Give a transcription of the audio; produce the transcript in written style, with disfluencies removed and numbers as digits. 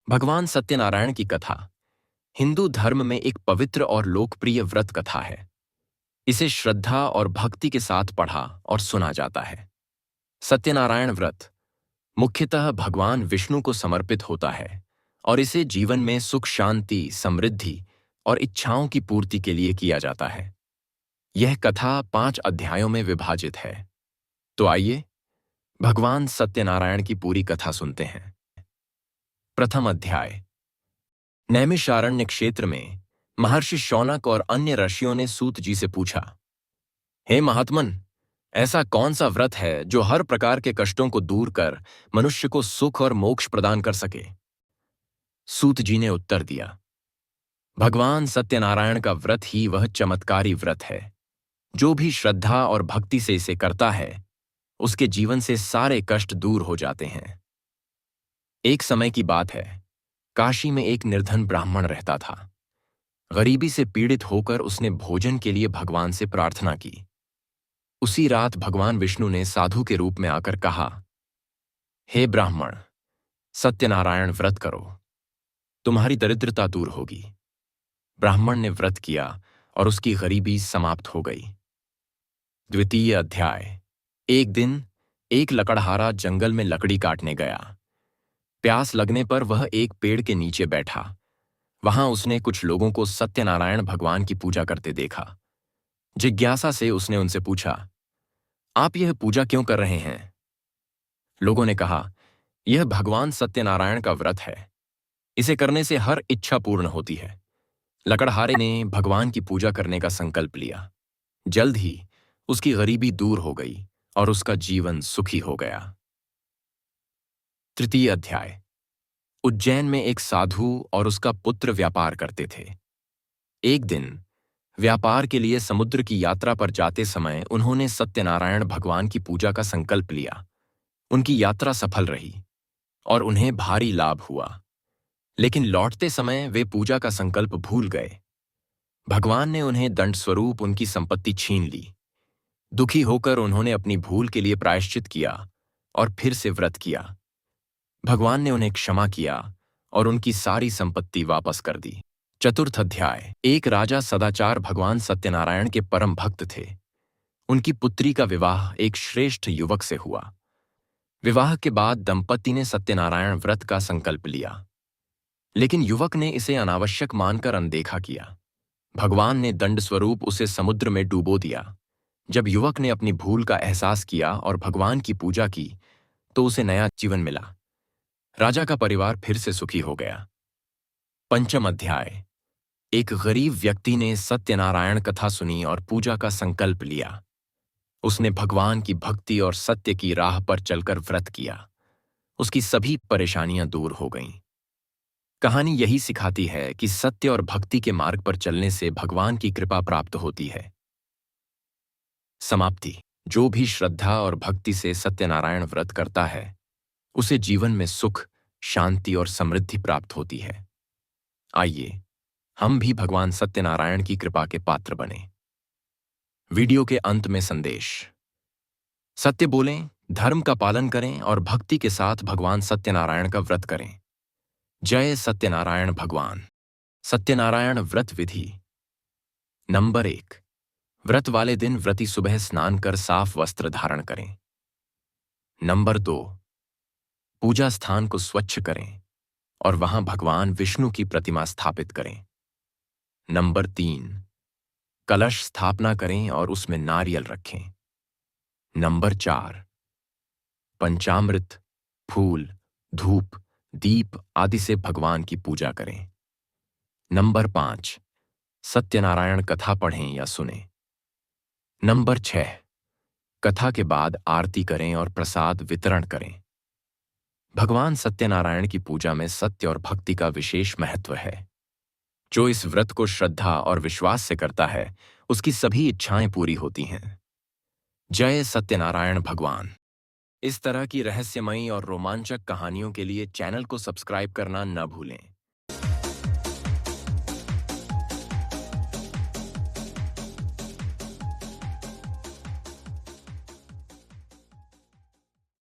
भगवान सत्यनारायण की कथा हिंदू धर्म में एक पवित्र और लोकप्रिय व्रत कथा है। इसे श्रद्धा और भक्ति के साथ पढ़ा और सुना जाता है। सत्यनारायण व्रत मुख्यतः भगवान विष्णु को समर्पित होता है और इसे जीवन में सुख, शांति, समृद्धि और इच्छाओं की पूर्ति के लिए किया जाता है। यह कथा 5 अध्यायों में विभाजित है। तो आइए भगवान सत्यनारायण की पूरी कथा सुनते हैं। प्रथम अध्याय। नैमिषारण्य क्षेत्र में महर्षि शौनक और अन्य ऋषियों ने सूत जी से पूछा, हे महात्मन, ऐसा कौन सा व्रत है जो हर प्रकार के कष्टों को दूर कर मनुष्य को सुख और मोक्ष प्रदान कर सके? सूत जी ने उत्तर दिया, भगवान सत्यनारायण का व्रत ही वह चमत्कारी व्रत है। जो भी श्रद्धा और भक्ति से इसे करता है, उसके जीवन से सारे कष्ट दूर हो जाते हैं। एक समय की बात है, काशी में एक निर्धन ब्राह्मण रहता था। गरीबी से पीड़ित होकर उसने भोजन के लिए भगवान से प्रार्थना की। उसी रात भगवान विष्णु ने साधु के रूप में आकर कहा, हे ब्राह्मण, सत्यनारायण व्रत करो, तुम्हारी दरिद्रता दूर होगी। ब्राह्मण ने व्रत किया और उसकी गरीबी समाप्त हो गई। द्वितीय अध्याय। एक दिन एक लकड़हारा जंगल में लकड़ी काटने गया। प्यास लगने पर वह एक पेड़ के नीचे बैठा। वहां उसने कुछ लोगों को सत्यनारायण भगवान की पूजा करते देखा। जिज्ञासा से उसने उनसे पूछा, आप यह पूजा क्यों कर रहे हैं? लोगों ने कहा, यह भगवान सत्यनारायण का व्रत है। इसे करने से हर इच्छा पूर्ण होती है। लकड़हारे ने भगवान की पूजा करने का संकल्प लिया। जल्द ही उसकी गरीबी दूर हो गई और उसका जीवन सुखी हो गया। तृतीय अध्याय। उज्जैन में एक साधु और उसका पुत्र व्यापार करते थे। एक दिन व्यापार के लिए समुद्र की यात्रा पर जाते समय उन्होंने सत्यनारायण भगवान की पूजा का संकल्प लिया। उनकी यात्रा सफल रही और उन्हें भारी लाभ हुआ। लेकिन लौटते समय वे पूजा का संकल्प भूल गए। भगवान ने उन्हें दंड स्वरूप उनकी संपत्ति छीन ली। दुखी होकर उन्होंने अपनी भूल के लिए प्रायश्चित किया और फिर से व्रत किया। भगवान ने उन्हें क्षमा किया और उनकी सारी संपत्ति वापस कर दी। चतुर्थ अध्याय। एक राजा सदाचार भगवान सत्यनारायण के परम भक्त थे। उनकी पुत्री का विवाह एक श्रेष्ठ युवक से हुआ। विवाह के बाद दंपति ने सत्यनारायण व्रत का संकल्प लिया, लेकिन युवक ने इसे अनावश्यक मानकर अनदेखा किया। भगवान ने दंड स्वरूप उसे समुद्र में डुबो दिया। जब युवक ने अपनी भूल का एहसास किया और भगवान की पूजा की, तो उसे नया जीवन मिला। राजा का परिवार फिर से सुखी हो गया। पंचम अध्याय। एक गरीब व्यक्ति ने सत्यनारायण कथा सुनी और पूजा का संकल्प लिया। उसने भगवान की भक्ति और सत्य की राह पर चलकर व्रत किया। उसकी सभी परेशानियां दूर हो गईं। कहानी यही सिखाती है कि सत्य और भक्ति के मार्ग पर चलने से भगवान की कृपा प्राप्त होती है। समाप्ति। जो भी श्रद्धा और भक्ति से सत्यनारायण व्रत करता है, उसे जीवन में सुख, शांति और समृद्धि प्राप्त होती है। आइए हम भी भगवान सत्यनारायण की कृपा के पात्र बने। वीडियो के अंत में संदेश। सत्य बोलें, धर्म का पालन करें और भक्ति के साथ भगवान सत्यनारायण का व्रत करें। जय सत्यनारायण भगवान। सत्यनारायण व्रत विधि। नंबर 1। व्रत वाले दिन व्रती सुबह स्नान कर साफ वस्त्र धारण करें। नंबर 2। पूजा स्थान को स्वच्छ करें और वहां भगवान विष्णु की प्रतिमा स्थापित करें। नंबर 3। कलश स्थापना करें और उसमें नारियल रखें। नंबर 4। पंचामृत, फूल, धूप, दीप आदि से भगवान की पूजा करें। नंबर 5। सत्यनारायण कथा पढ़ें या सुनें। नंबर 6। कथा के बाद आरती करें और प्रसाद वितरण करें। भगवान सत्यनारायण की पूजा में सत्य और भक्ति का विशेष महत्व है। जो इस व्रत को श्रद्धा और विश्वास से करता है, उसकी सभी इच्छाएं पूरी होती हैं। जय सत्यनारायण भगवान। इस तरह की रहस्यमयी और रोमांचक कहानियों के लिए चैनल को सब्सक्राइब करना न भूलें।